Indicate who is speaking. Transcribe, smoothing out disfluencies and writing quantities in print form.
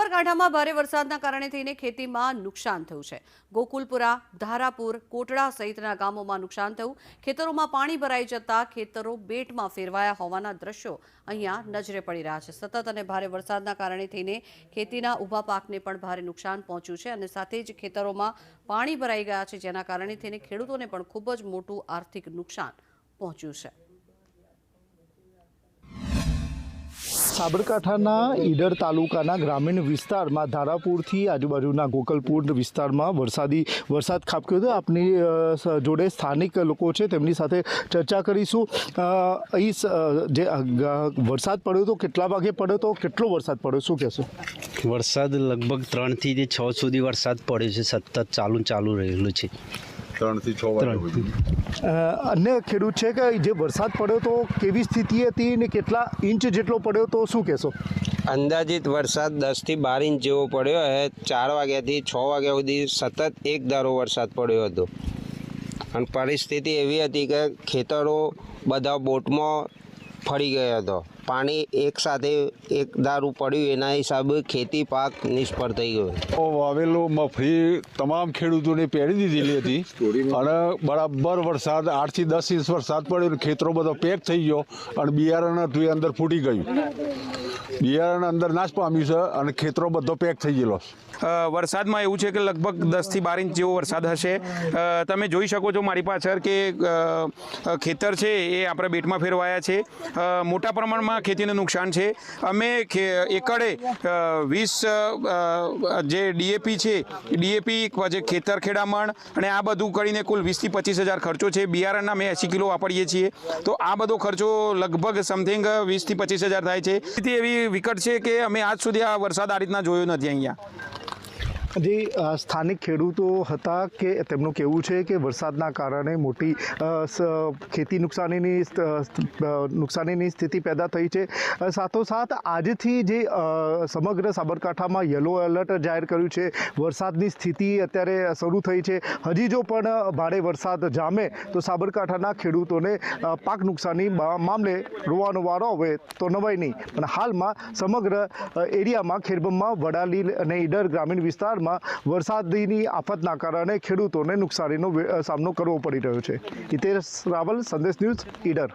Speaker 1: સાબરકાંઠામાં ભારે વરસાદના કારણે થઈને ખેતીમાં નુકસાન થયું છે। ગોકુલપુરા, ધારાપુર, કોટડા સહિતના ગામોમાં નુકસાન થયું। ખેતરોમાં પાણી ભરાઈ જતા ખેતરો બેટમાં ફેરવાયા હોવાના દ્રશ્યો અહીંયા નજરે પડી રહ્યા છે। સતત અને ભારે વરસાદના કારણે થઈને ખેતીના ઊભા પાકને પણ ભારે નુકસાન પહોંચ્યું છે અને સાથે જ ખેતરોમાં પાણી ભરાઈ ગયા છે, જેના કારણે થઈને ખેડૂતોને પણ ખૂબ જ મોટું આર્થિક નુકસાન પહોંચ્યું છે।
Speaker 2: સાબરકાંઠાના ઈડર તાલુકાના ગ્રામીણ વિસ્તારમાં ધારાપુરથી આજુબાજુના ગોકુલપુર વિસ્તારમાં વરસાદ ખાબક્યો હતો। આપની જોડે સ્થાનિક લોકો છે, તેમની સાથે ચર્ચા કરીશું। અહીં જે વરસાદ પડ્યો તો કેટલા વાગે પડ્યો તો કેટલો વરસાદ પડ્યો, શું કહેશો?
Speaker 3: વરસાદ લગભગ 3 થી 6 સુધી વરસાદ પડ્યો છે, સતત ચાલુ રહેલું છે।
Speaker 4: 3 થી 6 વાગ્યા
Speaker 2: અન્ય ખેડૂત છે કે જે વરસાદ પડ્યો તો કેવી સ્થિતિ હતી ને કેટલા ઇંચ જેટલો પડ્યો તો શું કહેશો?
Speaker 5: અંદાજિત વરસાદ 10 થી 12 ઇંચ જેવો પડ્યો છે। 4 વાગ્યાથી 6 વાગ્યા સુધી સતત એક ધારો વરસાદ પડ્યો હતો અને પરિસ્થિતિ એવી હતી કે ખેતરો બધા બોટમાં ફરી ગયા હતો। પાણી એક સાથે એક ધારું પડ્યું, એના હિસાબે ખેતી પાક નિષ્ફળ થઈ ગયો।
Speaker 4: વાવેલું મફળી તમામ ખેડૂતોને પહેરી દીધેલી હતી અને બરાબર વરસાદ 8 થી 10 ઇંચ વરસાદ પડ્યો, ખેતરો બધો પેક થઈ ગયો અને બિયારણ હતું એ અંદર ફૂટી ગયું। બિયારણ અંદર નાશ પામ્યું છે અને ખેતરો બધો પેક થઈ ગયેલો।
Speaker 6: વરસાદમાં એવું છે કે લગભગ 10 થી 12 ઇંચ જેવો વરસાદ હશે। તમે જોઈ શકો છો મારી પાછળ કે ખેતર છે એ આપણે બેટમાં ફેરવાયા છે। મોટા પ્રમાણમાં ખેતીને નુકસાન છે। અમે એકડે 20 જે ડીએપી છે, ડીએપી પછી ખેતર ખેડામણ અને આ બધું કરીને કુલ 20 થી 25 હજાર ખર્ચો છે। બિયારણના અમે 80 કિલો વાપરીએ છીએ, તો આ બધો ખર્ચો લગભગ સમથિંગ 20 થી 25 હજાર થાય છે। સ્થિતિ એવી વિકટ છે કે અમે આજ સુધી આ વરસાદ આ રીતના જોયો નથી અહીંયા।
Speaker 2: જે સ્થાનિક ખેડૂતો હતા કે તેમનું કહેવું છે કે વરસાદના કારણે મોટી ખેતી નુકસાનીની સ્થિતિ પેદા થઈ છે। સાથોસાથ આજથી જે સમગ્ર સાબરકાંઠામાં યલો એલર્ટ જાહેર કર્યું છે। વરસાદની સ્થિતિ અત્યારે શરૂ થઈ છે। હજી જો પણ ભારે વરસાદ જામે તો સાબરકાંઠાના ખેડૂતોને પાક નુકસાની મામલે રોવાનો વારો આવે તો નવાય નહીં, પણ હાલમાં સમગ્ર એરિયામાં ખેરબમમાં, વડાલી અને ઈડર ગ્રામીણ વિસ્તાર વરસાદની આફતના કારણે ખેડૂતોને નુકસાનીનો સામનો કરવો પડી રહ્યો છે। હિતેશ રાવલ, સંદેશ ન્યૂઝ, ઈડર।